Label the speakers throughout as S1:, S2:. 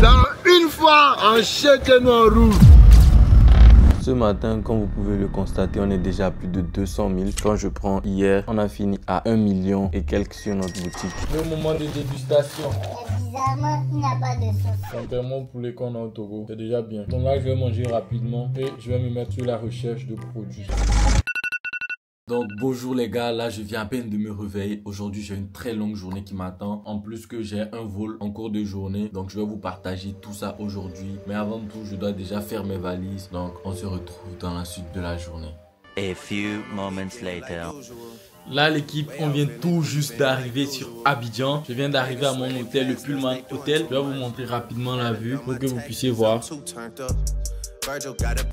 S1: Dans une fois, achetez-nous en rouge.
S2: Ce matin, comme vous pouvez le constater, on est déjà à plus de 200 000. Quand je prends hier, on a fini à 1 million et quelques sur notre boutique. Le moment de dégustation.
S3: Bizarrement, il n'y a pas de sauce.
S2: Contrairement au poulet qu'on a au Togo, c'est déjà bien. Donc là, je vais manger rapidement et je vais me mettre sur la recherche de produits. Donc bonjour les gars, là je viens à peine de me réveiller. Aujourd'hui j'ai une très longue journée qui m'attend. En plus que j'ai un vol en cours de journée. Donc je vais vous partager tout ça aujourd'hui. Mais avant tout, je dois déjà faire mes valises. Donc on se retrouve dans la suite de la journée.
S4: A few moments later.
S2: Là l'équipe, on vient tout juste d'arriver sur Abidjan. Je viens d'arriver à mon hôtel, le Pullman Hotel. Je vais vous montrer rapidement la vue pour que vous puissiez voir.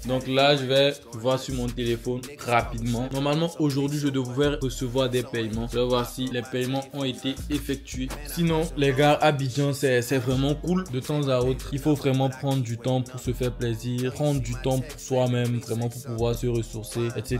S2: Donc là, je vais voir sur mon téléphone rapidement. Normalement, aujourd'hui, je devrais recevoir des paiements. Je vais voir si les paiements ont été effectués. Sinon, les gars, Abidjan, c'est vraiment cool. De temps à autre, il faut vraiment prendre du temps pour se faire plaisir. Prendre du temps pour soi-même, vraiment pour pouvoir se ressourcer, etc.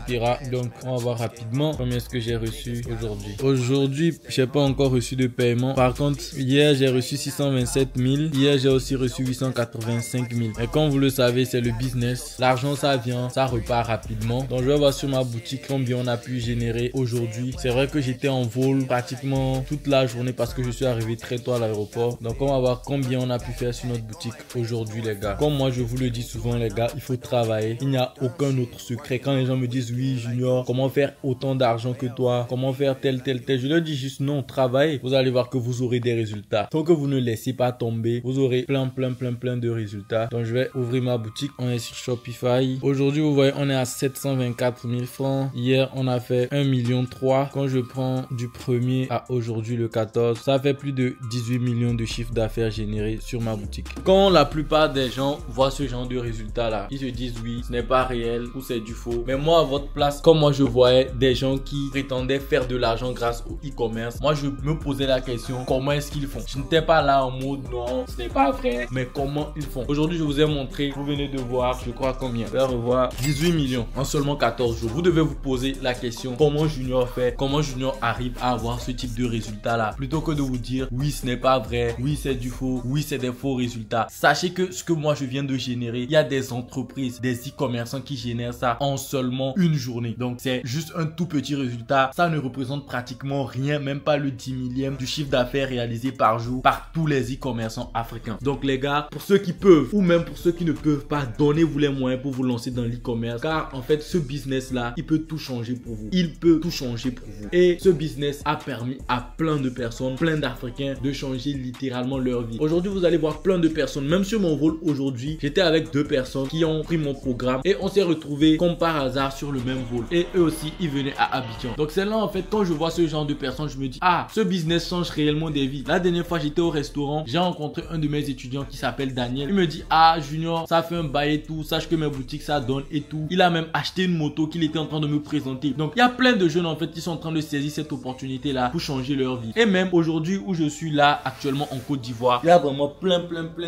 S2: Donc, on va voir rapidement combien est-ce que j'ai reçu aujourd'hui. Aujourd'hui, je n'ai pas encore reçu de paiement. Par contre, hier, j'ai reçu 627 000. Hier, j'ai aussi reçu 885 000. Et comme vous le savez, c'est le business. L'argent, ça vient, ça repart rapidement. Donc, je vais voir sur ma boutique combien on a pu générer aujourd'hui. C'est vrai que j'étais en vol pratiquement toute la journée parce que je suis arrivé très tôt à l'aéroport. Donc, on va voir combien on a pu faire sur notre boutique aujourd'hui, les gars. Comme moi, je vous le dis souvent, les gars, il faut travailler. Il n'y a aucun autre secret. Quand les gens me disent, oui, Junior, comment faire autant d'argent que toi? Comment faire tel? Je leur dis juste non, travaillez. Vous allez voir que vous aurez des résultats. Tant que vous ne laissez pas tomber, vous aurez plein de résultats. Donc, je vais ouvrir ma boutique. On est sur Shopify. Aujourd'hui, vous voyez, on est à 724 000 francs. Hier, on a fait 1,3 million. Quand je prends du 1er à aujourd'hui, le 14, ça fait plus de 18 millions de chiffre d'affaires générés sur ma boutique. Quand la plupart des gens voient ce genre de résultats-là, ils se disent oui, ce n'est pas réel ou c'est du faux. Mais moi, à votre place, comme moi, je voyais des gens qui prétendaient faire de l'argent grâce au e-commerce, moi, je me posais la question, comment est-ce qu'ils font? Je n'étais pas là en mode non, ce n'est pas vrai. Mais comment ils font? Aujourd'hui, je vous ai montré, vous venez de voir, je crois combien? Je vais revoir 18 millions en seulement 14 jours. Vous devez vous poser la question, comment Junior fait? Comment Junior arrive à avoir ce type de résultat là? Plutôt que de vous dire, oui, ce n'est pas vrai, oui, c'est du faux, oui, c'est des faux résultats. Sachez que ce que moi je viens de générer, il y a des entreprises, des e-commerçants qui génèrent ça en seulement une journée. Donc, c'est juste un tout petit résultat. Ça ne représente pratiquement rien, même pas le 10 millième du chiffre d'affaires réalisé par jour par tous les e-commerçants africains. Donc, les gars, pour ceux qui peuvent ou même pour ceux qui ne peuvent pas, donnez-vous les moyens pour vous lancer dans l'e-commerce, car en fait ce business là il peut tout changer pour vous. Il peut tout changer pour vous. Et ce business a permis à plein de personnes, plein d'Africains de changer littéralement leur vie. Aujourd'hui, vous allez voir plein de personnes, même sur mon vol aujourd'hui, j'étais avec 2 personnes qui ont pris mon programme et on s'est retrouvés comme par hasard sur le même vol. Et eux aussi, ils venaient à Abidjan. Donc c'est là en fait, quand je vois ce genre de personnes, je me dis, ah, ce business change réellement des vies. La dernière fois, j'étais au restaurant, j'ai rencontré un de mes étudiants qui s'appelle Daniel. Il me dit, ah, Junior, ça fait un bail et tout, sache que mes boutiques ça donne et tout. Il a même acheté une moto qu'il était en train de me présenter. Donc il y a plein de jeunes en fait qui sont en train de saisir cette opportunité là pour changer leur vie. Et même aujourd'hui où je suis là actuellement en Côte d'Ivoire, il y a vraiment plein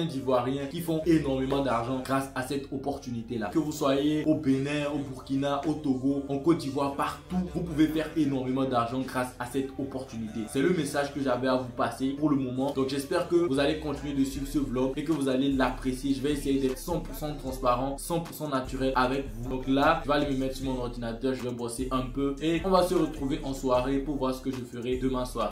S2: d'Ivoiriens qui font énormément d'argent grâce à cette opportunité là. Que vous soyez au Bénin, au Burkina, au Togo, en Côte d'Ivoire, partout, vous pouvez faire énormément d'argent grâce à cette opportunité. C'est le message que j'avais à vous passer pour le moment. Donc j'espère que vous allez continuer de suivre ce vlog et que vous allez l'apprécier. Je vais essayer d'être 100% transparent, 100% naturel avec vous. Donc là, je vais aller me mettre sur mon ordinateur, je vais bosser un peu et on va se retrouver en soirée pour voir ce que je ferai demain soir.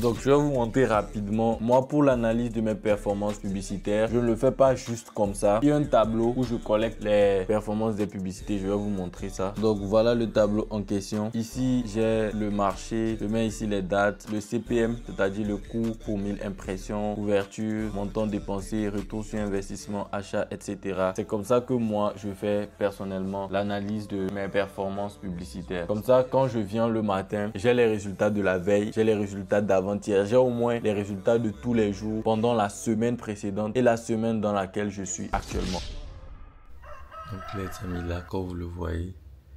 S2: Donc je vais vous montrer rapidement. Moi, pour l'analyse de mes performances publicitaires, je ne le fais pas juste comme ça. Il y a un tableau où je collecte les performances des publicités. Je vais vous montrer ça. Donc voilà le tableau en question. Ici, j'ai le marché. Je mets ici les dates, le CPM, c'est-à-dire le coût pour 1000 impressions, couverture, montant dépensé, retour sur investissement, achat, etc. C'est comme ça que moi, je fais personnellement l'analyse de mes performances publicitaires. Comme ça, quand je viens le matin, j'ai les résultats de la veille, j'ai les résultats d'avant. J'ai au moins les résultats de tous les jours pendant la semaine précédente et la semaine dans laquelle je suis actuellement. Donc les amis, là, comme vous le voyez,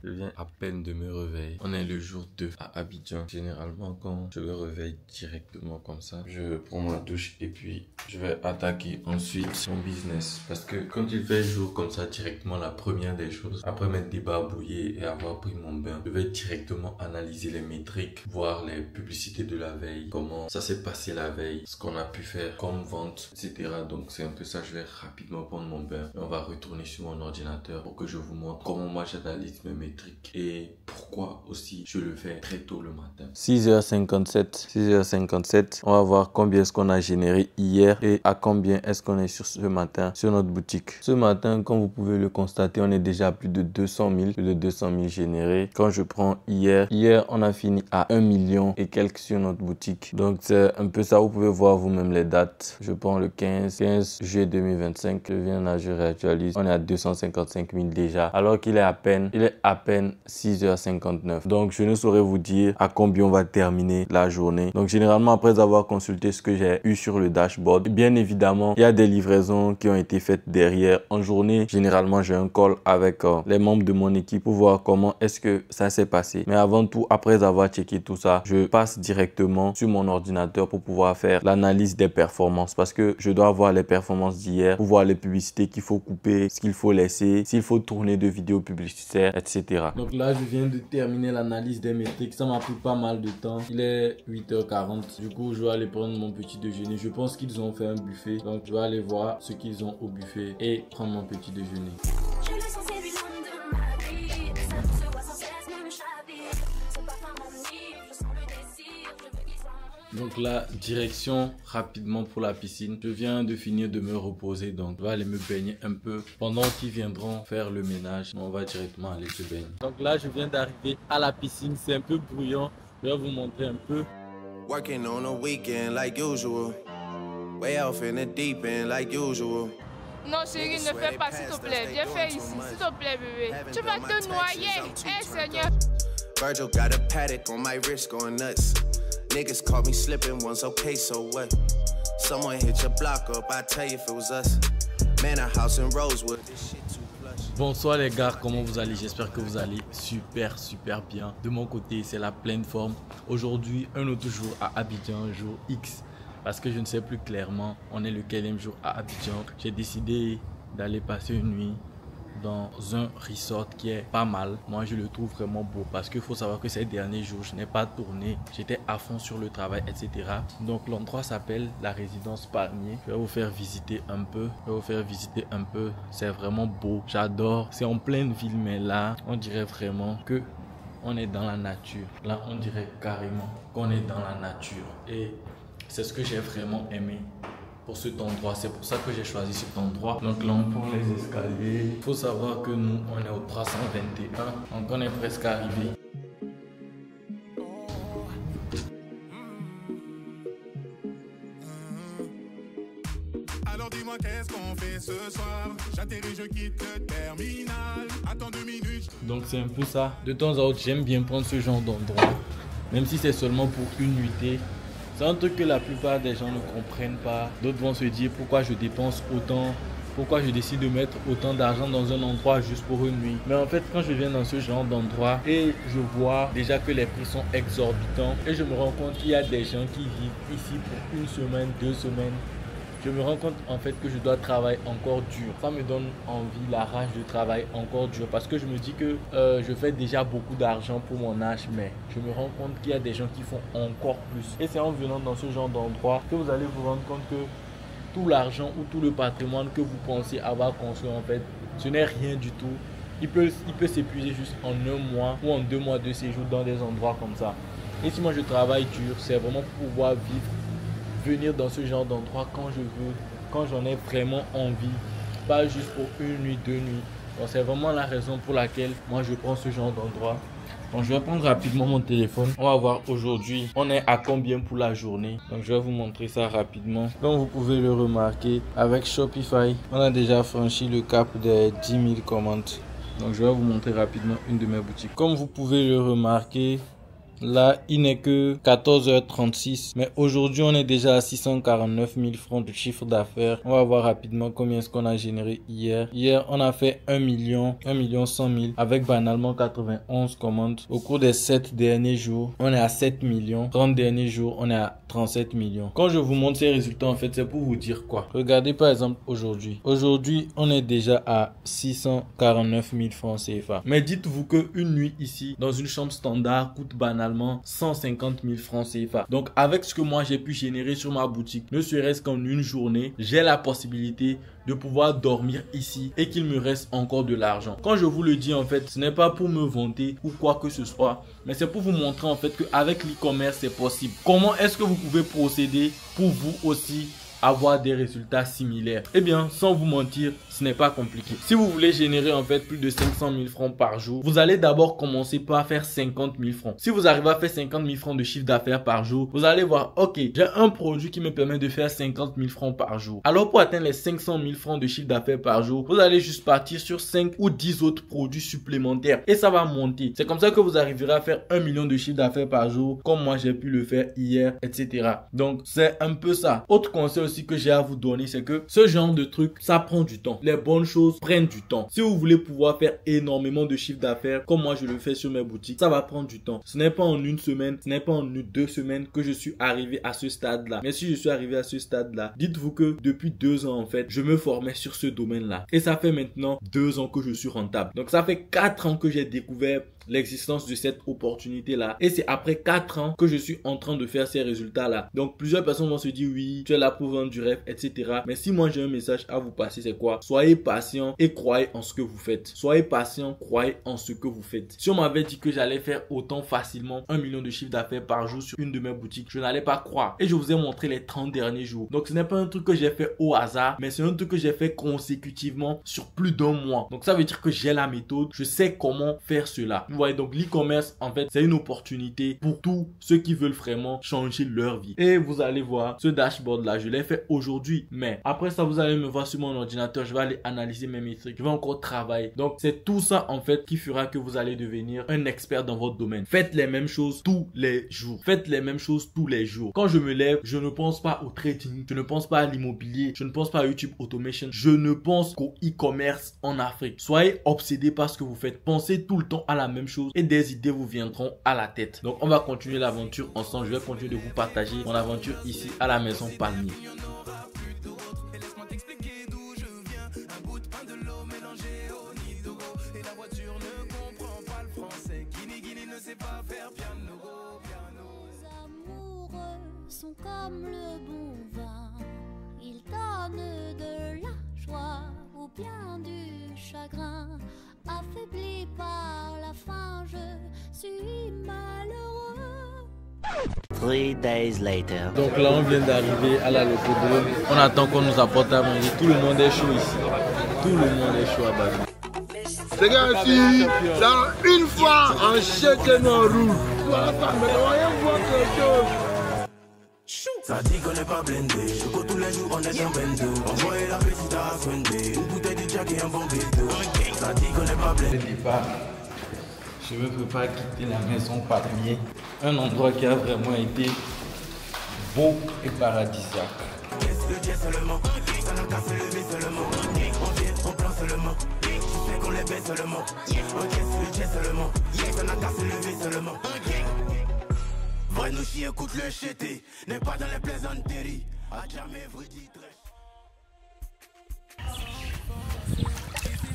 S2: Je viens à peine de me réveiller. On est le jour 2 à Abidjan. Généralement, quand je me réveille directement comme ça, je prends ma douche et puis je vais attaquer ensuite mon business. Parce que quand il fait jour comme ça directement, la première des choses, après m'être débarbouillé et avoir pris mon bain, je vais directement analyser les métriques, voir les publicités de la veille, comment ça s'est passé la veille, ce qu'on a pu faire comme vente, etc. Donc c'est un peu ça, je vais rapidement prendre mon bain et on va retourner sur mon ordinateur pour que je vous montre comment moi j'analyse mes métriques et pourquoi aussi je le fais très tôt le matin. 6h57, on va voir combien est-ce qu'on a généré hier et à combien est-ce qu'on est sur ce matin sur notre boutique. Ce matin, comme vous pouvez le constater, on est déjà à plus de 200 000 générés. Quand je prends hier on a fini à 1 million et quelques sur notre boutique. Donc c'est un peu ça, vous pouvez voir vous-même les dates. Je prends le 15 juillet 2025, je viens là, je réactualise. On est à 255 000 déjà, alors qu'il est à peine 6h59. Donc je ne saurais vous dire à combien on va terminer la journée. Donc généralement, après avoir consulté ce que j'ai eu sur le dashboard, bien évidemment, il y a des livraisons qui ont été faites derrière. En journée, généralement, j'ai un call avec les membres de mon équipe pour voir comment est-ce que ça s'est passé. Mais avant tout, après avoir checké tout ça, je passe directement sur mon ordinateur pour pouvoir faire l'analyse des performances, parce que je dois voir les performances d'hier pour voir les publicités qu'il faut couper, ce qu'il faut laisser, s'il faut tourner de vidéos publicitaires, etc. Donc là, je viens de terminer l'analyse des métriques. Ça m'a pris pas mal de temps. Il est 8h40. Du coup, je vais aller prendre mon petit déjeuner. Je pense qu'ils ont fait un buffet. Donc, je vais aller voir ce qu'ils ont au buffet et prendre mon petit déjeuner. Donc là, direction rapidement pour la piscine. Je viens de finir de me reposer, donc je vais aller me baigner un peu. Pendant qu'ils viendront faire le ménage, on va directement aller se baigner. Donc là, je viens d'arriver à la piscine. C'est un peu bruyant. Je vais vous montrer un peu.
S5: Working on a weekend like usual. Way off in the deep end like usual.
S6: Non chérie, ne fais pas s'il te plaît. Viens faire ici, s'il te plaît bébé. Tu vas te noyer, Seigneur.
S5: Virgil got a paddock on my wrist going nuts. Niggas caught me slipping once, okay, so what? Someone hit your block up, I tell you if it was us. Man, a house in Rosewood, this shit too plush.
S2: Bonsoir les gars, comment vous allez? J'espère que vous allez super bien. De mon côté, c'est la pleine forme. Aujourd'hui, un autre jour à Abidjan, jour X. Parce que je ne sais plus clairement, on est le quelième jour à Abidjan. J'ai décidé d'aller passer une nuit dans un resort qui est pas mal. Moi, je le trouve vraiment beau parce qu'il faut savoir que ces derniers jours, je n'ai pas tourné. J'étais à fond sur le travail, etc. Donc, l'endroit s'appelle la résidence Palmier. Je vais vous faire visiter un peu. C'est vraiment beau. J'adore. C'est en pleine ville, mais là, on dirait vraiment que on est dans la nature. Là, on dirait carrément qu'on est dans la nature. Et c'est ce que j'ai vraiment aimé pour cet endroit. C'est pour ça que j'ai choisi cet endroit. Donc là, on prend les escaliers. Il faut savoir que nous, on est au 321. Donc on est presque arrivé.
S7: Alors dis-moi qu'est-ce qu'on fait ce soir? J'atterris, je quitte le terminal. Attends 2 minutes.
S2: Donc c'est un peu ça. De temps à autre, j'aime bien prendre ce genre d'endroit. Même si c'est seulement pour une nuitée. C'est un truc que la plupart des gens ne comprennent pas. D'autres vont se dire pourquoi je dépense autant, pourquoi je décide de mettre autant d'argent dans un endroit juste pour une nuit. Mais en fait, quand je viens dans ce genre d'endroit et je vois déjà que les prix sont exorbitants et je me rends compte qu'il y a des gens qui vivent ici pour 1 semaine, 2 semaines. Je me rends compte en fait que je dois travailler encore dur. Ça me donne envie, la rage de travailler encore dur parce que je me dis que je fais déjà beaucoup d'argent pour mon âge, mais je me rends compte qu'il y a des gens qui font encore plus. Et c'est en venant dans ce genre d'endroit que vous allez vous rendre compte que tout l'argent ou tout le patrimoine que vous pensez avoir construit en fait, ce n'est rien du tout. Il peut s'épuiser juste en 1 mois ou en 2 mois de séjour dans des endroits comme ça. Et si moi je travaille dur, c'est vraiment pour pouvoir venir dans ce genre d'endroit quand je veux, quand j'en ai vraiment envie, pas juste pour 1 nuit, 2 nuits. Donc c'est vraiment la raison pour laquelle moi je prends ce genre d'endroit. Donc je vais prendre rapidement mon téléphone. On va voir aujourd'hui on est à combien pour la journée. Donc je vais vous montrer ça rapidement. Comme vous pouvez le remarquer, avec Shopify, on a déjà franchi le cap des 10 000 commandes. Donc je vais vous montrer rapidement une de mes boutiques. Comme vous pouvez le remarquer, Là, il n'est que 14h36. Mais aujourd'hui, on est déjà à 649 000 francs de chiffre d'affaires. On va voir rapidement combien est-ce qu'on a généré hier. Hier, on a fait 1 100 000 avec banalement 91 commandes. Au cours des 7 derniers jours, on est à 7 millions. 30 derniers jours, on est à 37 millions. Quand je vous montre ces résultats, en fait, c'est pour vous dire quoi? Regardez par exemple aujourd'hui. Aujourd'hui, on est déjà à 649 000 francs CFA. Mais dites-vous qu'une nuit ici, dans une chambre standard, coûte banalement 150 000 francs CFA. Donc avec ce que moi j'ai pu générer sur ma boutique, ne serait-ce qu'en une journée, j'ai la possibilité de pouvoir dormir ici et qu'il me reste encore de l'argent. Quand je vous le dis en fait, ce n'est pas pour me vanter ou quoi que ce soit, mais c'est pour vous montrer en fait qu'avec l'e-commerce c'est possible. Comment est-ce que vous pouvez procéder pour vous aussi avoir des résultats similaires? Eh bien, sans vous mentir, ce n'est pas compliqué. Si vous voulez générer en fait plus de 500 000 francs par jour, vous allez d'abord commencer par faire 50 000 francs. Si vous arrivez à faire 50 000 francs de chiffre d'affaires par jour, vous allez voir, ok, j'ai un produit qui me permet de faire 50 000 francs par jour. Alors pour atteindre les 500 000 francs de chiffre d'affaires par jour, vous allez juste partir sur 5 ou 10 autres produits supplémentaires et ça va monter. C'est comme ça que vous arriverez à faire 1 million de chiffre d'affaires par jour, comme moi j'ai pu le faire hier, etc. Donc c'est un peu ça. Autre conseil aussi que j'ai à vous donner, c'est que ce genre de truc, ça prend du temps. Les bonnes choses prennent du temps. Si vous voulez pouvoir faire énormément de chiffre d'affaires, comme moi je le fais sur mes boutiques, ça va prendre du temps. Ce n'est pas en une semaine, ce n'est pas en 2 semaines que je suis arrivé à ce stade-là. Mais si je suis arrivé à ce stade-là, dites-vous que depuis 2 ans en fait, je me formais sur ce domaine-là. Et ça fait maintenant 2 ans que je suis rentable. Donc ça fait 4 ans que j'ai découvert l'existence de cette opportunité-là. Et c'est après 4 ans que je suis en train de faire ces résultats-là. Donc plusieurs personnes vont se dire oui, tu es là pour vendre du rêve, etc. Mais si moi j'ai un message à vous passer, c'est quoi? Soyez patient et croyez en ce que vous faites. Soyez patient, croyez en ce que vous faites. Si on m'avait dit que j'allais faire autant facilement 1 million de chiffre d'affaires par jour sur une de mes boutiques, je n'allais pas croire. Et je vous ai montré les 30 derniers jours. Donc ce n'est pas un truc que j'ai fait au hasard, mais c'est un truc que j'ai fait consécutivement sur plus d'1 mois. Donc ça veut dire que j'ai la méthode, je sais comment faire cela. Vous voyez, donc l'e-commerce en fait c'est une opportunité pour tous ceux qui veulent vraiment changer leur vie. Et vous allez voir ce dashboard là, je l'ai fait aujourd'hui, mais après ça vous allez me voir sur mon ordinateur, je vais aller analyser mes métriques, je vais encore travailler. Donc c'est tout ça en fait qui fera que vous allez devenir un expert dans votre domaine. Faites les mêmes choses tous les jours. Faites les mêmes choses tous les jours. Quand je me lève, je ne pense pas au trading, je ne pense pas à l'immobilier, je ne pense pas à YouTube Automation, je ne pense qu'au e-commerce en Afrique. Soyez obsédés par ce que vous faites. Pensez tout le temps à la même chose et des idées vous viendront à la tête. Donc on va continuer l'aventure ensemble. Je vais continuer de vous partager mon aventure ici à la maison Palmier.
S8: Sont comme le bon vin, ils donnent de la joie ou bien du chagrin. Affaibli par la faim, je suis malheureux.
S4: 3 days later.
S2: Donc là on vient d'arriver à la locodrome. On attend qu'on nous apporte à manger. Tout le monde est chaud ici. Tout le monde est chaud à Bali.
S1: Les gars, ici, là, une fois en chèque noir rouge. Voilà, mais on va rien voir quelque chose.
S5: Ça dit qu'on n'est pas blindé. Choco tous les jours, on est en bendo. Envoyez la petite à Sunday. Une bouteille de Jack et un bon bédo. Ça dit qu'on n'est pas blindé.
S2: Je me prépare à quitter la maison Palmier. Un endroit qui a vraiment été beau et paradisiaque.
S5: Qu'est-ce que Dieu seulement? Ça n'a qu'à se lever seulement. On vient, on prend seulement. Tu sais qu'on les baisse seulement. Qu'est-ce que Dieu seulement? Ça n'a qu'à se lever seulement. Vrai nous chier, écoute le chété. N'est pas dans les plaisanteries. A jamais vous dit très.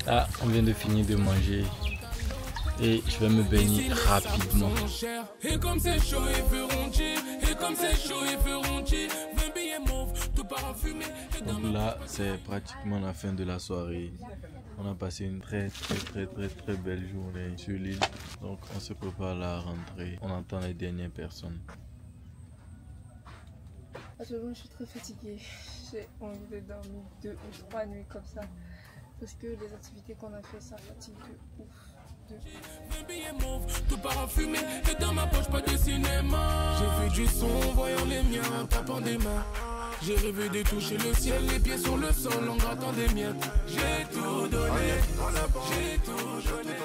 S2: Ah, on vient de finir de manger. Et je vais me baigner rapidement.
S9: Et comme c'est chaud, ils feront chier. Et comme c'est chaud, ils feront chier. 20 billets mauves, tout part en fumée.
S2: Donc là, c'est pratiquement la fin de la soirée. On a passé une très belle journée sur l'île. Donc on se prépare à la rentrée. On attend les dernières personnes.
S6: Actuellement, je suis très fatiguée. J'ai envie de dormir 2 ou 3 nuits comme ça. Parce que les activités qu'on a fait, ça fatigue de ouf.
S9: 20 billets mauves, tout part en fumée. Et dans ma poche, pas de cinéma. J'ai fait du son, voyant les miens, tapant des mains. J'ai rêvé de toucher le ciel, les pieds sur le sol en grattant des miettes. J'ai tout donné, j'ai tout donné.